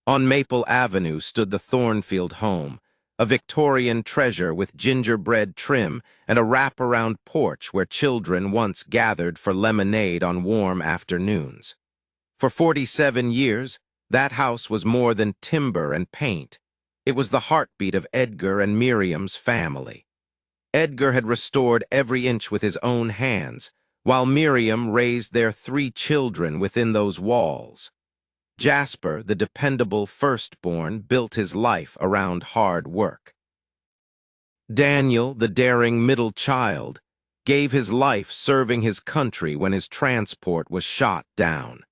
On Maple Avenue stood the Thornfield home, a Victorian treasure with gingerbread trim and a wraparound porch where children once gathered for lemonade on warm afternoons. For 47 years, that house was more than timber and paint. It was the heartbeat of Edgar and Miriam's family. Edgar had restored every inch with his own hands, while Miriam raised their 3 children within those walls. Jasper, the dependable firstborn, built his life around hard work. Daniel, the daring middle child, gave his life serving his country when his transport was shot down.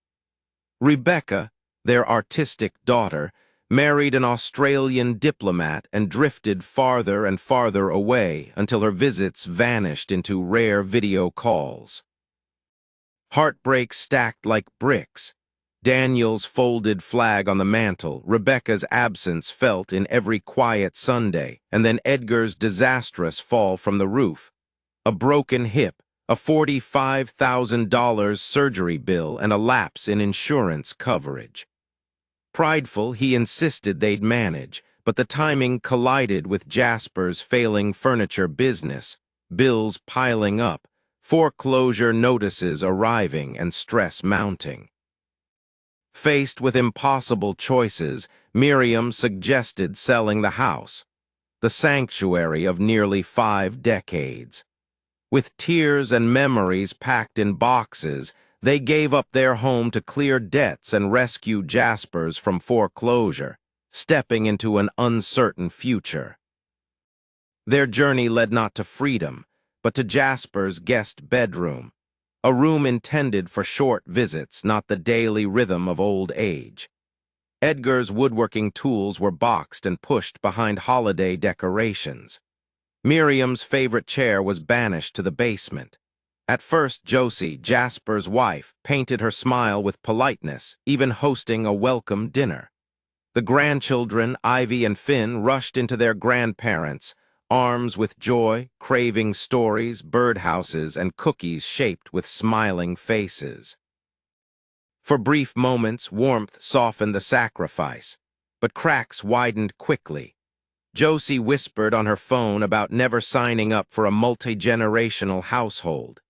Rebecca, their artistic daughter, married an Australian diplomat and drifted farther and farther away until her visits vanished into rare video calls. Heartbreak stacked like bricks. Daniel's folded flag on the mantel, Rebecca's absence felt in every quiet Sunday, and then Edgar's disastrous fall from the roof. A broken hip, a $45,000 surgery bill, and a lapse in insurance coverage. Prideful, he insisted they'd manage, but the timing collided with Jasper's failing furniture business, bills piling up, foreclosure notices arriving, and stress mounting. Faced with impossible choices, Miriam suggested selling the house, the sanctuary of nearly 5 decades. With tears and memories packed in boxes, they gave up their home to clear debts and rescue Jasper's from foreclosure, stepping into an uncertain future. Their journey led not to freedom, but to Jasper's guest bedroom, a room intended for short visits, not the daily rhythm of old age. Edgar's woodworking tools were boxed and pushed behind holiday decorations. Miriam's favorite chair was banished to the basement. At first, Josie, Jasper's wife, painted her smile with politeness, even hosting a welcome dinner. The grandchildren, Ivy and Finn, rushed into their grandparents, arms with joy, craving stories, birdhouses, and cookies shaped with smiling faces. For brief moments, warmth softened the sacrifice, but cracks widened quickly. Josie whispered on her phone about never signing up for a multi-generational household.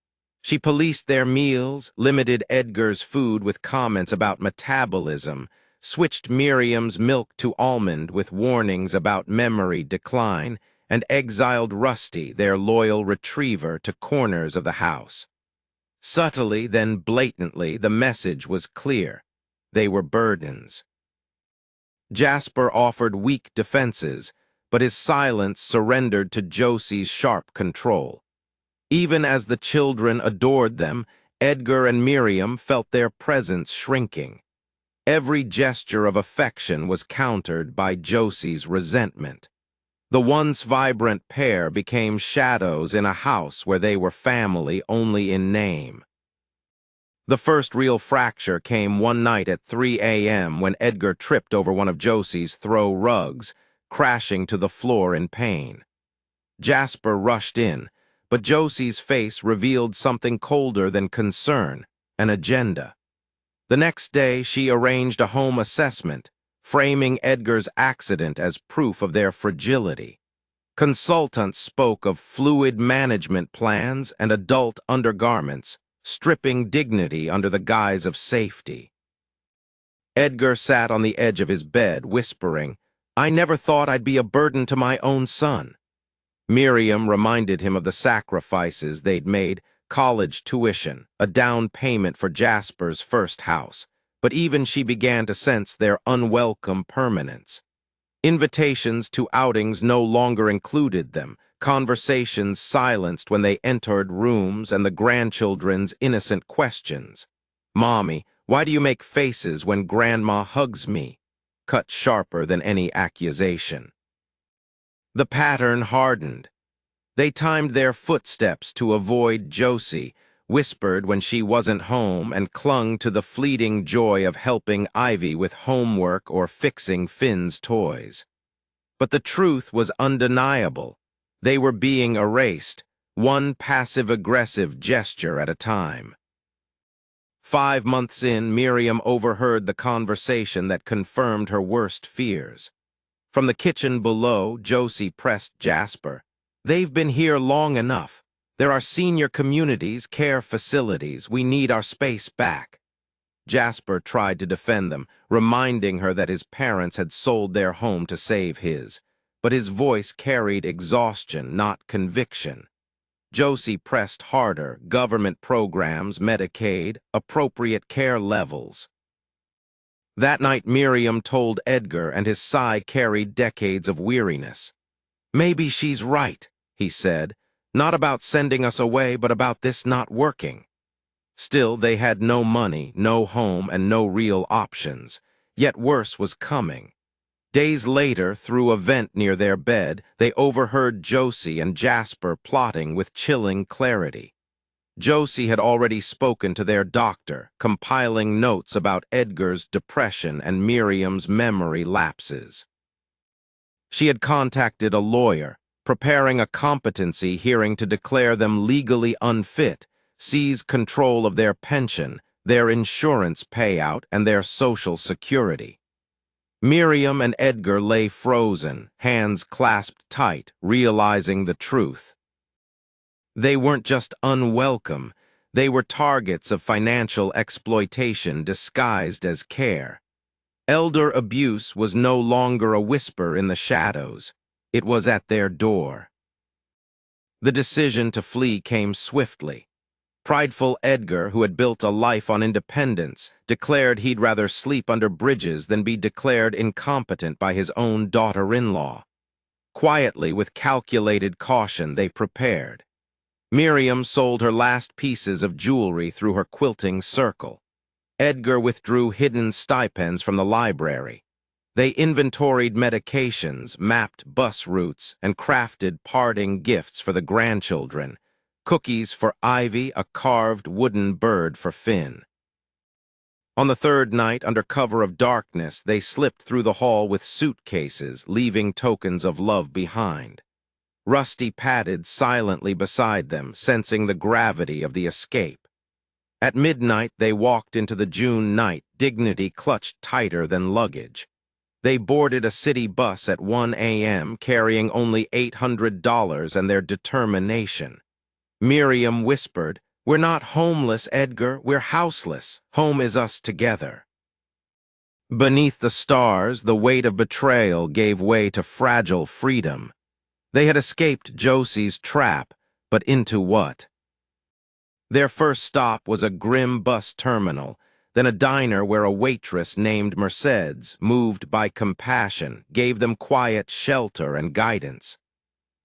She policed their meals, limited Edgar's food with comments about metabolism, switched Miriam's milk to almond with warnings about memory decline, and exiled Rusty, their loyal retriever, to corners of the house. Subtly, then blatantly, the message was clear. They were burdens. Jasper offered weak defenses, but his silence surrendered to Josie's sharp control. Even as the children adored them, Edgar and Miriam felt their presence shrinking. Every gesture of affection was countered by Josie's resentment. The once vibrant pair became shadows in a house where they were family only in name. The first real fracture came one night at 3 a.m. when Edgar tripped over one of Josie's throw rugs, crashing to the floor in pain. Jasper rushed in, but Josie's face revealed something colder than concern, an agenda. The next day, she arranged a home assessment, framing Edgar's accident as proof of their fragility. Consultants spoke of fluid management plans and adult undergarments, stripping dignity under the guise of safety. Edgar sat on the edge of his bed, whispering, "I never thought I'd be a burden to my own son." Miriam reminded him of the sacrifices they'd made: college tuition, a down payment for Jasper's first house. But even she began to sense their unwelcome permanence. Invitations to outings no longer included them, conversations silenced when they entered rooms, and the grandchildren's innocent questions. "Mommy, why do you make faces when Grandma hugs me?" cut sharper than any accusation. The pattern hardened. They timed their footsteps to avoid Josie, whispered when she wasn't home, and clung to the fleeting joy of helping Ivy with homework or fixing Finn's toys. But the truth was undeniable. They were being erased, one passive-aggressive gesture at a time. 5 months in, Miriam overheard the conversation that confirmed her worst fears. From the kitchen below, Josie pressed Jasper. "They've been here long enough. There are senior communities, care facilities. We need our space back." Jasper tried to defend them, reminding her that his parents had sold their home to save his. But his voice carried exhaustion, not conviction. Josie pressed harder: government programs, Medicaid, appropriate care levels. That night Miriam told Edgar, and his sigh carried decades of weariness. "Maybe she's right," he said. "Not about sending us away, but about this not working." Still, they had no money, no home, and no real options. Yet worse was coming. Days later, through a vent near their bed, they overheard Josie and Jasper plotting with chilling clarity. Josie had already spoken to their doctor, compiling notes about Edgar's depression and Miriam's memory lapses. She had contacted a lawyer, preparing a competency hearing to declare them legally unfit, seize control of their pension, their insurance payout, and their social security. Miriam and Edgar lay frozen, hands clasped tight, realizing the truth. They weren't just unwelcome, they were targets of financial exploitation disguised as care. Elder abuse was no longer a whisper in the shadows. It was at their door. The decision to flee came swiftly. Prideful Edgar, who had built a life on independence, declared he'd rather sleep under bridges than be declared incompetent by his own daughter-in-law. Quietly, with calculated caution, they prepared. Miriam sold her last pieces of jewelry through her quilting circle. Edgar withdrew hidden stipends from the library. They inventoried medications, mapped bus routes, and crafted parting gifts for the grandchildren. Cookies for Ivy, a carved wooden bird for Finn. On the third night, under cover of darkness, they slipped through the hall with suitcases, leaving tokens of love behind. Rusty padded silently beside them, sensing the gravity of the escape. At midnight, they walked into the June night, dignity clutched tighter than luggage. They boarded a city bus at 1 a.m., carrying only $800 and their determination. Miriam whispered, "We're not homeless, Edgar, we're houseless. Home is us together." Beneath the stars, the weight of betrayal gave way to fragile freedom. They had escaped Josie's trap, but into what? Their first stop was a grim bus terminal, then a diner where a waitress named Mercedes, moved by compassion, gave them quiet shelter and guidance.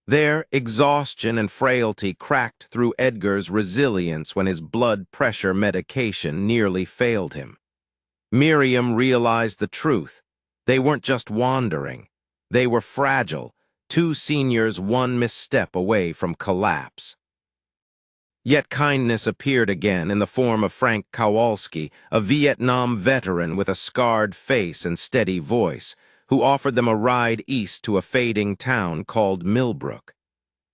There, exhaustion and frailty cracked through Edgar's resilience when his blood pressure medication nearly failed him. Miriam realized the truth. They weren't just wandering. They were fragile, two seniors one misstep away from collapse. Yet kindness appeared again in the form of Frank Kowalski, a Vietnam veteran with a scarred face and steady voice, who offered them a ride east to a fading town called Millbrook.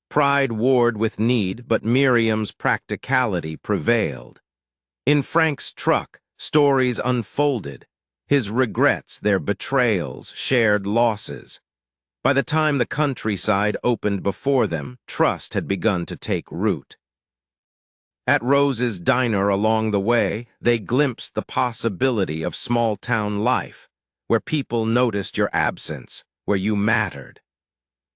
Pride warred with need, but Miriam's practicality prevailed. In Frank's truck, stories unfolded, his regrets, their betrayals, shared losses. By the time the countryside opened before them, trust had begun to take root. At Rose's diner along the way, they glimpsed the possibility of small-town life, where people noticed your absence, where you mattered.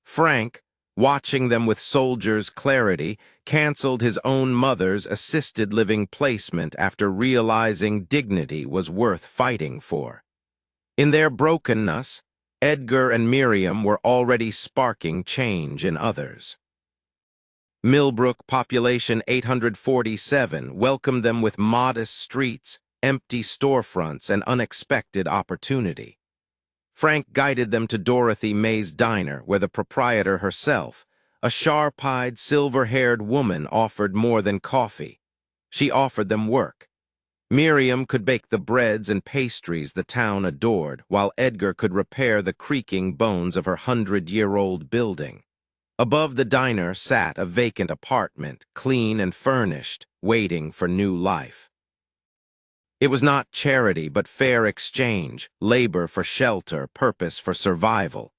Frank, watching them with soldier's clarity, canceled his own mother's assisted living placement after realizing dignity was worth fighting for. In their brokenness, Edgar and Miriam were already sparking change in others. Millbrook, population 847, welcomed them with modest streets, empty storefronts, and unexpected opportunity. Frank guided them to Dorothy May's diner, where the proprietor herself, a sharp-eyed, silver-haired woman, offered more than coffee. She offered them work. Miriam could bake the breads and pastries the town adored, while Edgar could repair the creaking bones of her 100-year-old building. Above the diner sat a vacant apartment, clean and furnished, waiting for new life. It was not charity, but fair exchange, labor for shelter, purpose for survival.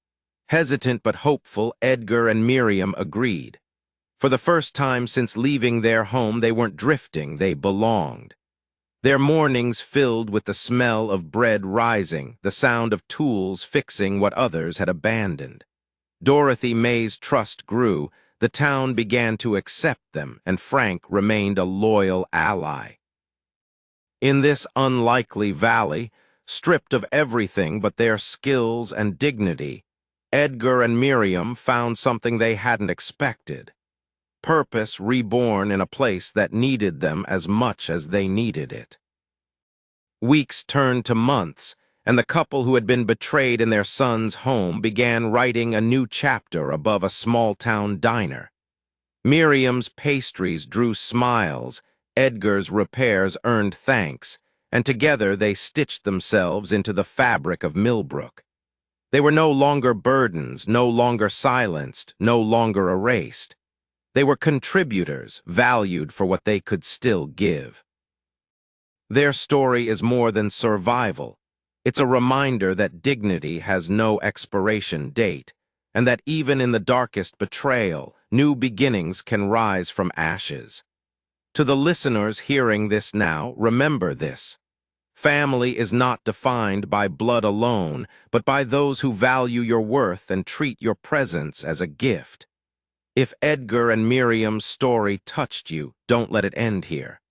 Hesitant but hopeful, Edgar and Miriam agreed. For the first time since leaving their home, they weren't drifting, they belonged. Their mornings filled with the smell of bread rising, the sound of tools fixing what others had abandoned. Dorothy May's trust grew, the town began to accept them, and Frank remained a loyal ally. In this unlikely valley, stripped of everything but their skills and dignity, Edgar and Miriam found something they hadn't expected. Purpose reborn in a place that needed them as much as they needed it. Weeks turned to months, and the couple who had been betrayed in their son's home began writing a new chapter above a small-town diner. Miriam's pastries drew smiles, Edgar's repairs earned thanks, and together they stitched themselves into the fabric of Millbrook. They were no longer burdens, no longer silenced, no longer erased. They were contributors, valued for what they could still give. Their story is more than survival. It's a reminder that dignity has no expiration date, and that even in the darkest betrayal, new beginnings can rise from ashes. To the listeners hearing this now, remember this. Family is not defined by blood alone, but by those who value your worth and treat your presence as a gift. If Edgar and Miriam's story touched you, don't let it end here.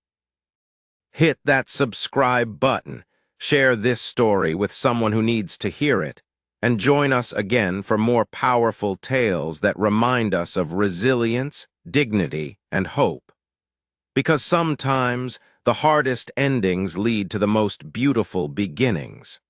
Hit that subscribe button, share this story with someone who needs to hear it, and join us again for more powerful tales that remind us of resilience, dignity, and hope. Because sometimes the hardest endings lead to the most beautiful beginnings.